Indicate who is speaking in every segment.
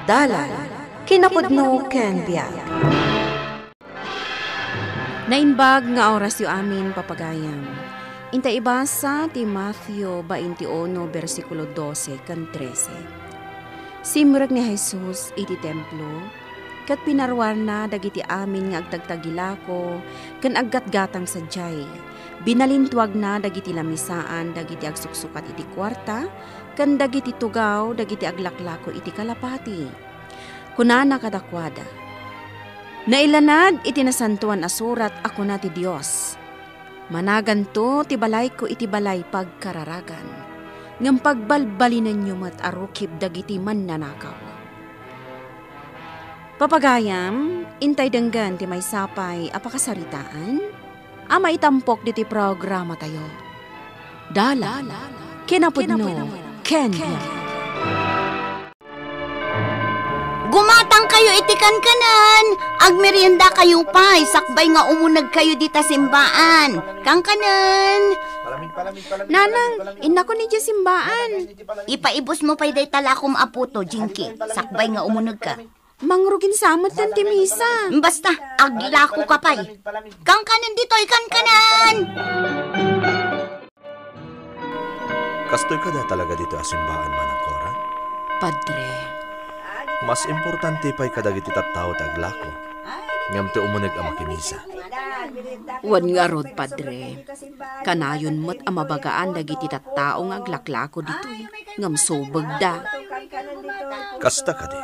Speaker 1: Dalan, kinapudno ken biag. Nainbag nga oras yu amin papagayam. Inta ibasa ti Matthew 21 versikulo 12 kan 13. Simrek ni Jesus iti templo, kat pinarwar na dagiti amin nga agtagtagilako, kan aggatgatang sadyay. Binalintwag na dagiti lamisaan, dagiti agsuksukat iti kwarta, kan dagiti tugaw, dagiti aglaklako iti kalapati. Kunana kadakwada. Nailanad iti nasantuan asurat ako na ti Diyos. Managanto ti balay ko iti balay pagkararagan. Ngam pagbalbalinan nyo mat arukib dagiti mannanakaw. Papagayam, intay denggan ti may sapay apakasaritaan, ama itampok diti programa tayo. Dala, kinapudno, Kenya.
Speaker 2: Gumatang kayo iti kankanan, agmerienda kayo pa, sakbay nga umunag kayo dita simbaan. Kankanan.
Speaker 1: Nanang, ina ko ni simbaan.
Speaker 2: Ipaibos mo pa'y day talakom aputo, Jinky, sakbay nga umunag ka.
Speaker 1: Mangrugin samot ng timisa.
Speaker 2: Basta, aglako ka pa'y. Kankanan dito'y kankanan.
Speaker 3: Kastoy ka da talaga dito asimbaan manang Cora?
Speaker 1: Padre.
Speaker 3: Mas importante pa'y kadagiti tattao taglako. Ngam ti umunag ang makimisa.
Speaker 1: Wan nga rod, Padre. Kanayon mo't amabagaan dagiti tattao nga aglaklako dito'y. Ngam subag da.
Speaker 3: Kasta ka di.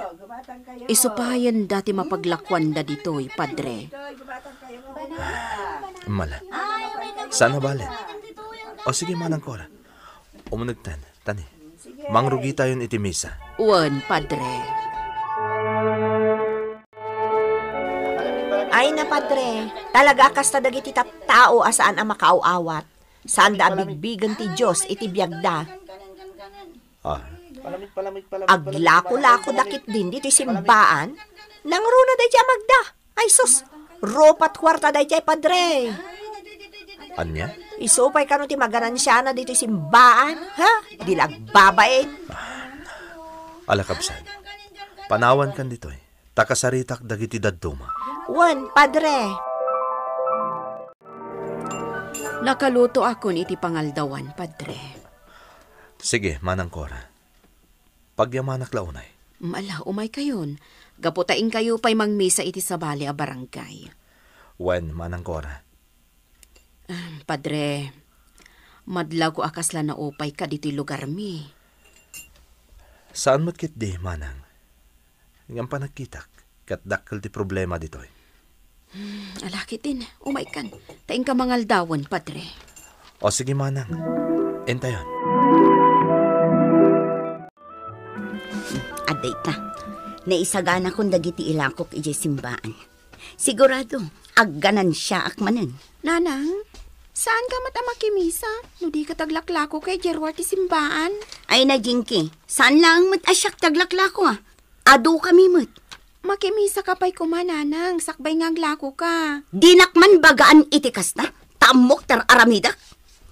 Speaker 1: Isupayan dati mapaglakwan da dito'y, Padre.
Speaker 3: Mala. Sana balen. O sige manang Cora. Umunag tani. Mangrugi tayon iti misa.
Speaker 1: Wan, Padre.
Speaker 4: Ay na, Padre, talaga kasta dagiti tao asaan ang makauawat. Saan da abigbigan ti Diyos iti biyagda. Aglako-lako dakit din diti simbaan. Nangruna day siya magda. Ay sus, ropat kwarta day siya, Padre.
Speaker 3: Anya?
Speaker 4: Isupay ka no ti magaransya na diti simbaan. Ha? Dilag babae.
Speaker 3: Alakabsan. Panawan kan dito eh. Takasaritak dagiti dadduma.
Speaker 4: Wan, Padre.
Speaker 1: Nakaluto akon iti pangaldawan, Padre.
Speaker 3: Sige, manang Cora. Pagyamanak launay.
Speaker 1: Mala, umay kayon. Gaputain kayo pa'y mangmisa iti sabali a barangay.
Speaker 3: Wen, manang Cora.
Speaker 1: Padre, madlaw ko akasla na upay ka dito lugar mi.
Speaker 3: Saan mo't kit di, manang? Ngam pa nagkitak, kat dakkel ti problema ditoy.
Speaker 1: Alakit din, umay kan. Taing ka mangaldawan, Padre.
Speaker 3: O sige, manang. Entayon.
Speaker 2: Aday ka, naisagana kong dagiti ilakok iti simbaan. Sigurado, agganan siya akmanan.
Speaker 1: Nanang, saan ka matamakimisa? No di ka taglaklako kay Jerwar ti simbaan?
Speaker 2: Ay na, Jinky, saan lang asyak taglaklako ah? Ado kami mo't.
Speaker 1: Makimisa ka pa'y kumananang, sakbay nga aglako ka.
Speaker 2: Dinakman bagaan iti kasta, tamok tar aramidak.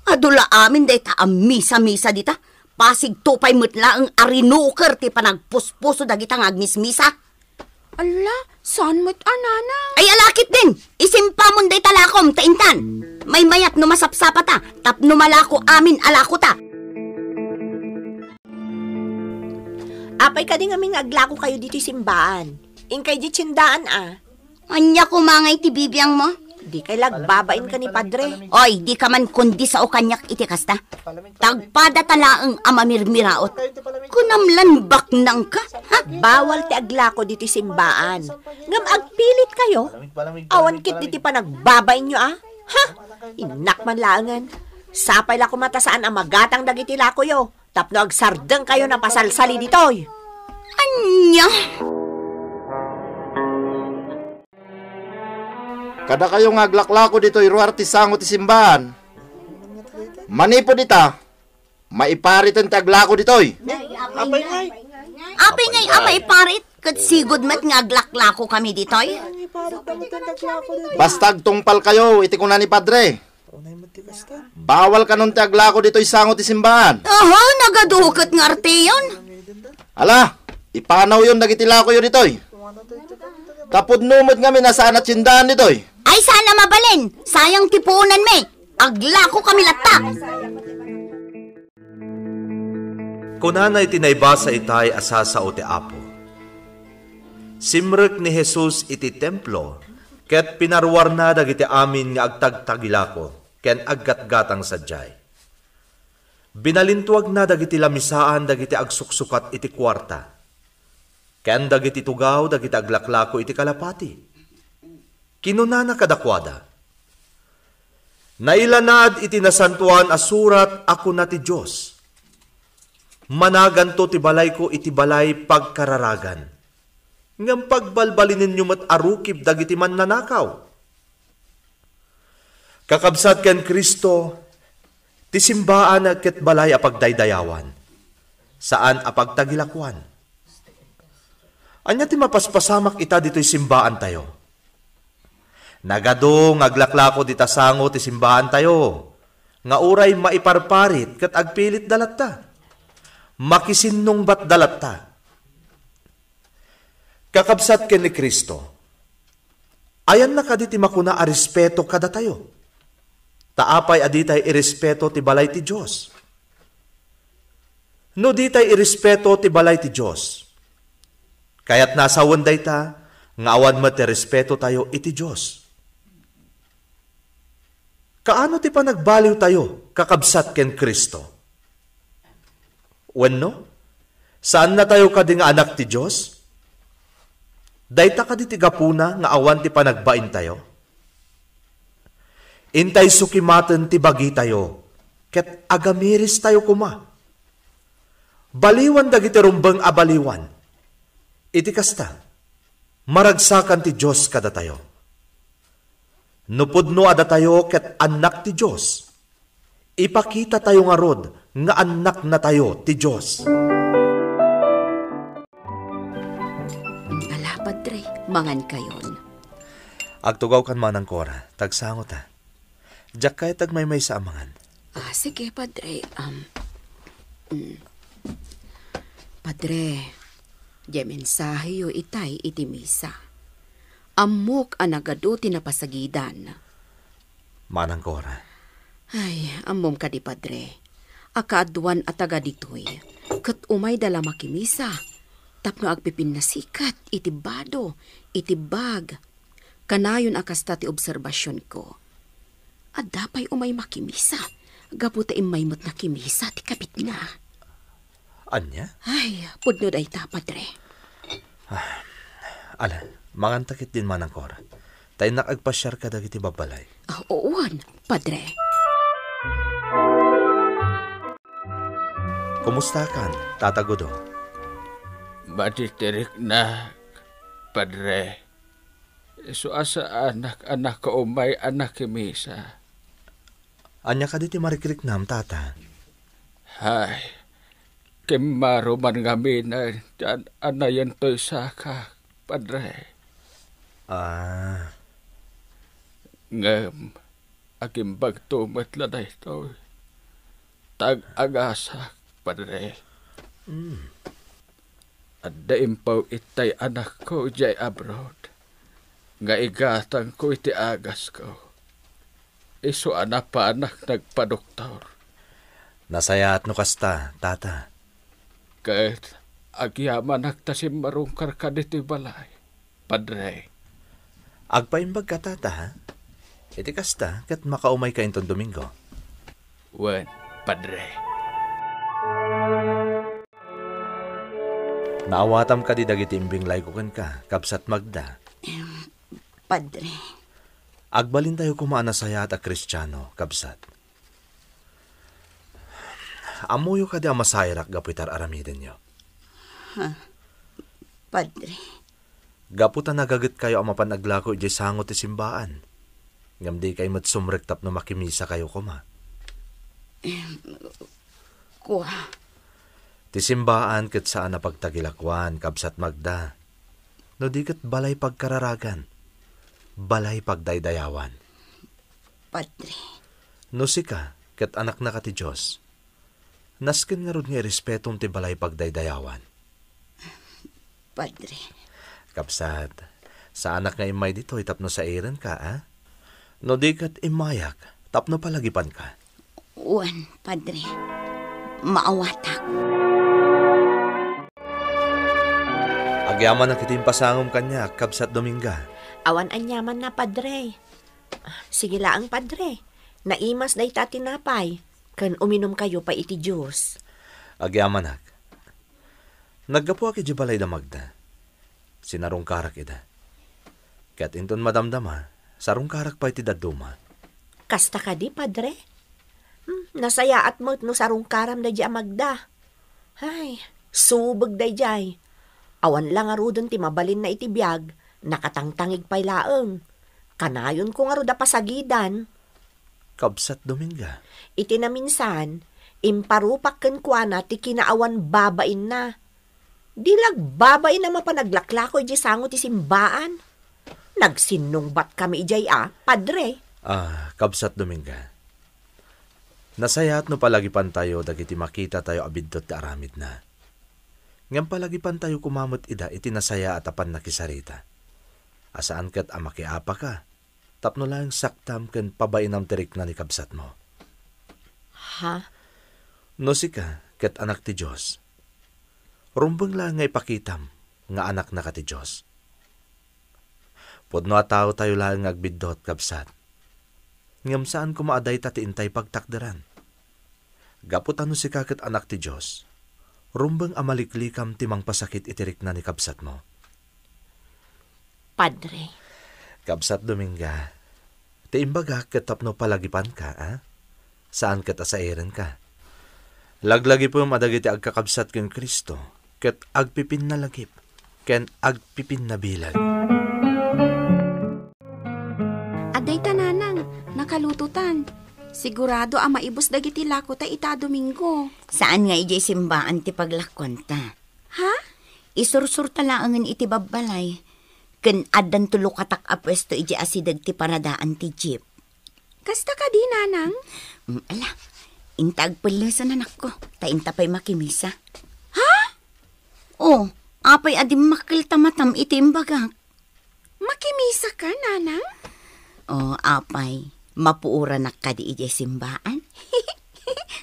Speaker 2: Adula amin day taam misa-misa dita. Pasig tupay mutla ang arinuker ti panagpuspuso dagita nga agmismisa.
Speaker 1: Ala, saan mo't ananang?
Speaker 2: Ay alakit din, isimpa mon day talakom, taintan. May mayat numasapsapa ta, tapno malako amin alako ta.
Speaker 4: Apay ka din aming aglako kayo dito simbaan. Ingkay di tsindaan
Speaker 2: Anya kumangay ti bibiyang mo?
Speaker 4: Di kay lagbabain ka ni Padre.
Speaker 2: Oy, di ka man kundi sa okanyak iti kasta. Tagpada talaang amamirmiraot. Kunamlan baknang ka, ha?
Speaker 4: Bawal ti aglako dito simbaan. Ngam agpilit kayo. Awan kit diti pa nagbabain nyo Ha? Inakman laangan. Sapay la kumata saan ang magatang dagiti lako yo. Tapno agsardeng kayo na pasalsali ditoy.
Speaker 2: Anya?
Speaker 5: Kada kayo nga aglaklako dito iruar ti sango ti simbahan. Manipo dita. Maiparitan ti aglako ditoy.
Speaker 2: Apay ngay parit. Kat sigod mat nga aglaklako kami ditoy.
Speaker 5: Basta agtungpal kayo iti kuna ni Padre. Bawal ka nun ti aglako ditoy sango ti simbahan.
Speaker 2: Aha, nagadukot nga arte yun.
Speaker 5: Ala, Ipanaw yon dagiti lako yun ditoy. Tapod numot nga minasaan at sindahan ditoy.
Speaker 2: Ay sana mabalin, sayang tipunan me. Aglako kami latta.
Speaker 3: Kunana iti naibasa itay asasa o ti Apo. Simrek ni Jesus iti templo, ket pinarwar na dagiti amin nga agtagtagilako, ken aggatgatang sadyay. Binalintuag na dagiti lamisaan dagiti agsuksukat iti kwarta, ken dagiti tugaw dagiti aglaklako iti kalapati. Kinunana kadakwada. Nailanad iti nasantuan asurat ako na ti Diyos. Managanto ti balay ko iti balay pagkararagan. Ngam pagbalbalinin nyo mat arukib dagiti man nanakaw. Kakabsat ken Kristo, ti simbaan ket balay apagdaydayawan. Saan apagtagilakwan? Anya ti mapaspasamak ita dito'y simbaan tayo. Nagado ngaglaklako dita sango ti simbahan tayo. Nga uray maiparparit ket agpilit dalatta. Makisinnong bat dalatta. Kakabsat ken ni Kristo. Ayan na kaditi makuna a respeto kada tayo. Taapay aditay irespeto ti balay ti Diyos. No ditay irespeto ti balay ti Diyos. Kaya't nasa wanday ta, nga awan mo ti respeto tayo iti Diyos. Kaano ti panagbaliw tayo, kakabsat ken Kristo? Wenno? Saan na tayo kadi nga anak ti Diyos? Dayta kadi ti gapuna nga awan ti panagbain tayo? Intay sukimaten ti bagi tayo, ket agamiris tayo kuma. Baliwan dagiti rumbeng abaliwan. Iti kasta, maragsakan ti Diyos kada tayo. Nupudno ada tayo ket anak ti Diyos. Ipakita tayo nga rod nga anak na tayo ti Diyos.
Speaker 1: Ala, Padre, mangan kayon.
Speaker 3: Agtugaw kan manang Cora, tagsangot ta. Diyak kaya tagmaymay sa amangan.
Speaker 1: Sige, Padre. Padre, di mensahe yo itay iti misa. Amok anagado tinapasagidan.
Speaker 3: Manang Cora.
Speaker 1: Ay, amom ka di, Padre. Akaadwan at taga ditoy. Kat umay dala makimisa. Tapno agpipin na sikat, iti bado, iti bag. Kanayon akasta ti obserbasyon ko. At dapay umay makimisa. Gaputa imaymot na kimisa, ti kapit na.
Speaker 3: Anya?
Speaker 1: Ay, pudno day ta, Padre.
Speaker 3: Ala, mangantakit din manang Cora. Tayo nakagpasyar ka dagiti babalay.
Speaker 1: Ooan, Padre.
Speaker 3: Kumusta kan, tatagodo?
Speaker 6: Matitirik na, Padre. So asa anak ko umay anak kimisa.
Speaker 3: Anya ka diti marikrik nam, tata?
Speaker 6: Hay, kimaro man ngamin na anayan to'y saka, Padre. Ngam, aking bagtumat la na ito. Tag-agasak, Padre. At daimpaw itay anak ko jay abroad. Nga igatang ko iti agas ko. Iso anak pa anak nagpadoktor.
Speaker 3: Nasayat no kasta, tata.
Speaker 6: Kahit agyaman nagtasim marungkar ka dito balay, Padre.
Speaker 3: Agpaimbag ka, tata, ha? Iti kasta, kat makaumay ka intong Domingo.
Speaker 6: Wen, Padre.
Speaker 3: Naawatam ka di dagiti imbing laykukan ka, kapsat magda.
Speaker 2: Padre.
Speaker 3: Agbalin tayo kumaan na saya at Kristiyano, kapsat. Amuyo ka di ang masayrak gapuitar aramiden nyo.
Speaker 2: Padre.
Speaker 3: Gaputan nagagat kayo ang mapanaglako iti sangot ti simbaan. Ngam di kayo matsumrektap no makimisa kayo kuma.
Speaker 2: Kuha.
Speaker 3: Ti simbaan ket saan na pagtagilakwan, kabsat magda. No di ket balay pagkararagan. Balay pagdaydayawan.
Speaker 2: Padre.
Speaker 3: No sika, ket anak na ka ti Diyos. Nasken nga rod nga respetong ti balay pagdaydayawan.
Speaker 2: Padre.
Speaker 3: Kapsat, sa anak nga imay dito, tapno sa iran ka, ha? No di kat imayak, tapno palagipan ka.
Speaker 2: Uwan, Padre. Maawatak.
Speaker 3: Agyaman ang kitimpasangom kanya, Kapsat Dominga.
Speaker 4: Awan anyaman na, Padre. Sige laang, Padre. Naimas day ta tinapay. Kan uminom kayo pa iti Diyos.
Speaker 3: Agyaman ak. Naggapo aki di balay damagda. Sinarong karak ida. Kat inton madamdama, sarong karak pa iti daduma.
Speaker 4: Kasta ka di, Padre? Nasaya at mo't no sarong karam da di amagda. Ay, subag da di. Awan lang arudon ti mabalin na iti biyag, nakatangtangig pa'y laeng. Kanayon ko nga da pasagidan.
Speaker 3: Kapsat Dominga.
Speaker 4: Iti na minsan, imparupak ken kuana ti kinaawan babain na. Dilag babain na mapanaglaklako iti sango ti simbaan. Nagsinungbat kami ijay Padre.
Speaker 3: Kapsat Dominga. Nasayat no palagipan tayo dagiti makita tayo abidtot ti aramid na. Ngam palagipan tayo kumamot ida iti nasaya at apan nakisarita. Asaan kat amakiapa ka, tapno lang saktam ken pabainam tirik na ni kabsat mo.
Speaker 4: Ha?
Speaker 3: No sika, ket anak ti Diyos. Rumbang lang nga ipakitam, nga anak na ka ti Diyos. Pudno a tao tayo lang agbidot kabsat. Ngam saan kumaaday ta ti intay pagtakderan. Gapot ano sika ket anak ti Diyos. Rumbang amaliklikam timang pasakit itirik na ni kabsat mo.
Speaker 4: Padre.
Speaker 3: Kabsat Dominga, ti imbaga ket tapno palagipan ka, Saan ket asairen ka? Laglagi po madagiti agkakabsat ken Kristo, ket agpipin na lagip, ken agpipin na bilag.
Speaker 1: Aday tananang, nakalututan. Sigurado maibos dagiti lako ta ita Domingo.
Speaker 2: Saan nga ijay simbaan ti paglakon ta?
Speaker 1: Ha?
Speaker 2: Isursur talaangan iti babbalay. Ken addan tulo katak a pwesto ijay asidag ti paradaan ti jeep.
Speaker 1: Kasta ka di, nanang?
Speaker 2: Ala, intag palasan anak ko. Ta inta pa'y makimisa.
Speaker 1: Ha?
Speaker 2: Oh, apay adim makil tamatam iti imbagak.
Speaker 1: Makimisa ka, nanang?
Speaker 2: Oh, apay. Mapuura na ka di ijay simbaan.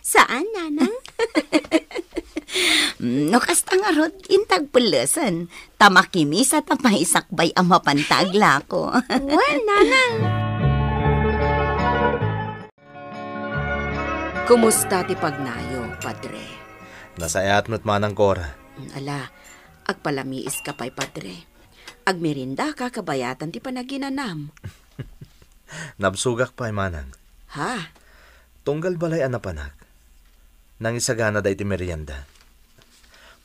Speaker 1: Saan, nanang?
Speaker 2: No kasta nga rod, intag palasan. Tamakimisa tapaisakbay ang mapantagla ko.
Speaker 1: Well, nanang. Kumusta ti pagnayo, Padre?
Speaker 3: Nasayat mo't manang Cora.
Speaker 1: Ala, agpalamiis ka pa'y, Padre. Agmerinda ka kabayatan ti panaginanam.
Speaker 3: Nabsugak pa manang.
Speaker 1: Ha?
Speaker 3: Tunggal balay anapanak. Nang isagana da iti merienda.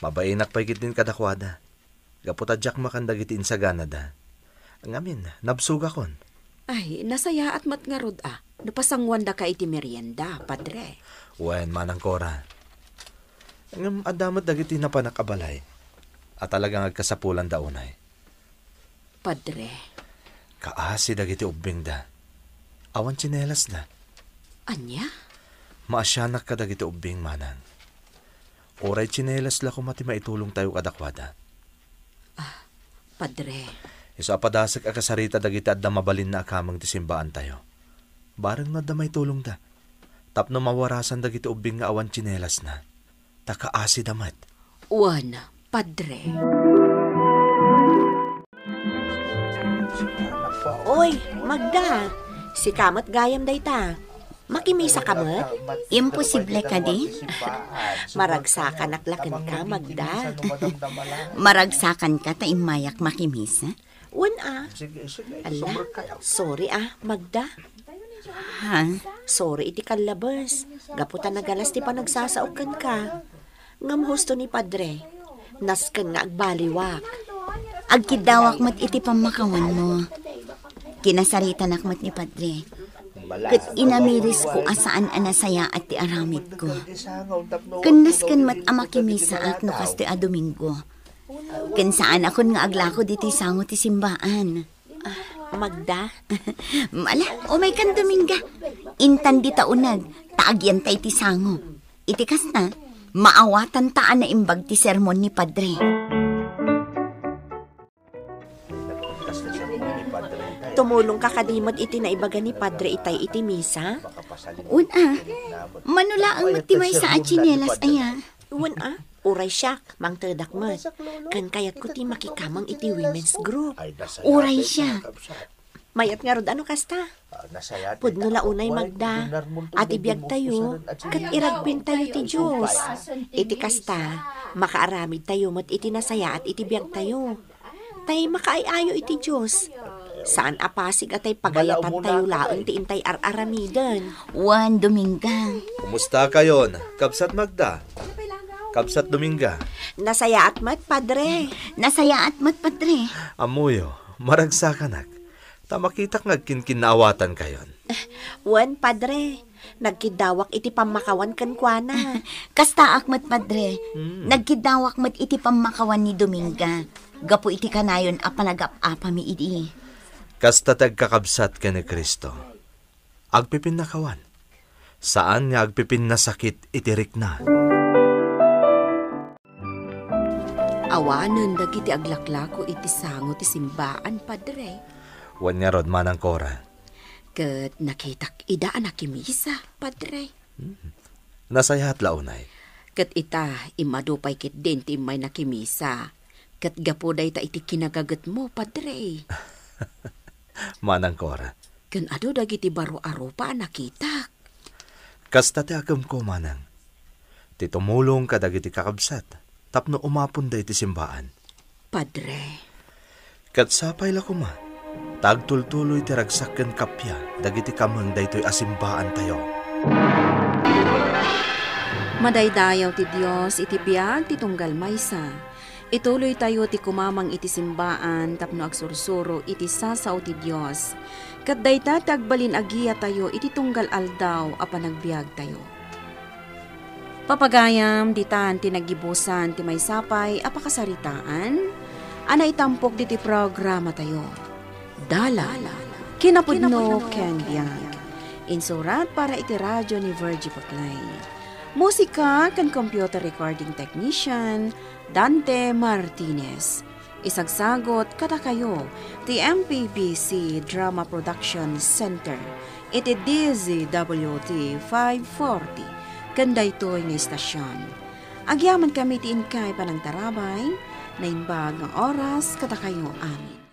Speaker 3: Mabainak pa'y kitin kadakwada. Gaputadyak makandag iti insagana da. Ngamin, nabsugakon.
Speaker 1: Ay, nasaya at matngarod Napasangwan da ka iti merienda, Padre.
Speaker 3: Wen, manang Cora. Ngam adamat dagiti napanakabalay. At talagang agkasapulan daunay.
Speaker 1: Padre.
Speaker 3: Kaasi dagiti ubing da. Awan tsinelas da.
Speaker 1: Anya?
Speaker 3: Maasyanak ka dagiti ubing manang. Oray tsinelas la kumati maitulong tayo kadakwada.
Speaker 1: Padre.
Speaker 3: Iso apadasag akasarita dagiti adda mabalin na akamang ti simbaan tayo. Barang na damay tulong da. Tapno mawarasan dagiti ubing nga awan tsinelas na. Takaasi damat.
Speaker 1: Uwan, Padre.
Speaker 4: Oy, Magda. Si kamot gayam day ta. Makimisa kamot?
Speaker 2: Imposible ka di?
Speaker 4: Maragsakan aklakan ka, Magda.
Speaker 2: Maragsakan ka ta imayak makimisa?
Speaker 4: Wan Ala, sorry Magda.
Speaker 2: Ha?
Speaker 4: Sorry iti kalabas. Gaputan nagalas ti panagsasaokan ka. Ngam husto ni Padre. Nasken nga agbaliwak.
Speaker 2: Agkidawak mat iti pamakawan mo. Kinasarita nakmat ni Padre. Kat inamiris ko asaan anasaya at ti aramid ko. Kanas mat amakimisa at nukas ti Domingo. Kan saan akon nga aglako diti sango ti simbaan.
Speaker 4: Magda?
Speaker 2: Mala, may kan Dominga. Intan di taunag, taagyan tay ti sango. Itikas na, maawatan taan na imbag ti sermon ni Padre.
Speaker 4: tumulong ka kadimot iti naibaga ni Padre itay iti misa?
Speaker 2: Una, manula ang matibay sa achinelas aya.
Speaker 4: Uwan uray siya, mang terdak mo. Kan kayat ko ti makikamang iti women's group.
Speaker 2: Uray siya.
Speaker 4: Mayat nga rod ano kasta? Pudno launay magda, at ibiyag tayo, kat iragpin tayo ti Diyos. Iti kasta, makaaramid tayo, mat iti nasaya at iti biyag tayo. Tay makaayayo iti Diyos. Saan apasig atay pagayatan tayo laon ti intay aramidan.
Speaker 2: Juan Dominga.
Speaker 3: Kumusta kayon? Kabsat Magda? Kabsat Dominga?
Speaker 4: Nasaya at mat, Padre.
Speaker 2: Nasaya at mat, Padre.
Speaker 3: Amuyo, maragsakan tamakitak nagkinkinawatan kayon.
Speaker 4: Wan, Padre. Nagkidawak iti pamakawan kankwana.
Speaker 2: Kasta akmat, Padre. Nagkidawak mat iti pamakawan ni Dominga. Gapo iti kanayon a panagap-apa mi idi.
Speaker 3: Kasta tagkakabsat ka ni Kristo. Agpipin na kawan. Saan nga agpipin na sakit itirik na?
Speaker 1: Awanan dagiti aglaklako iti sango ti simbaan, Padre.
Speaker 3: Wan nga rod manang Cora.
Speaker 1: Ket nakitak ida anakimisa, Padre.
Speaker 3: Nasayat launay.
Speaker 1: Ket ita imadupay kit din ti may nakimisa. Ket gapuday ta iti kinagagat mo, Padre.
Speaker 3: Manang Cora.
Speaker 1: Ken ado dagiti baro-aro pa nakitak.
Speaker 3: Kasta ti agam ko manang. Ti tumulong ka dagiti kakabsat. Tapno umapon da iti simbaan.
Speaker 1: Padre.
Speaker 3: Kat sapay la kuma. Tagtultuloy ti ragsakken kapya. Dagiti kamang daytoy asimbaan tayo.
Speaker 1: Madaydayaw ti Dios iti biag ti tunggal maysa. Ituloy tayo ti kumamang iti simbaan tapno agsursuro iti sasaw ti Dios. Kat dayta tagbalin agiya tayo iti tunggal aldaw a panagbiag tayo. Papagayam ditan tinagibusan ti maysapay a pakasaritaan. Anay tampok diti programa tayo. Dala kinapudno ken biag. Insurat para iti radyo ni Virgie Paclay. Musika kan computer recording technician Dante Martinez. Isagsagot kada kayo ti MPBC Drama Production Center. Iti DZWT 540. Ganda ito'y nga istasyon. Agyaman kami ti inkay panang tarabay na imbag ng oras kada kayo amin.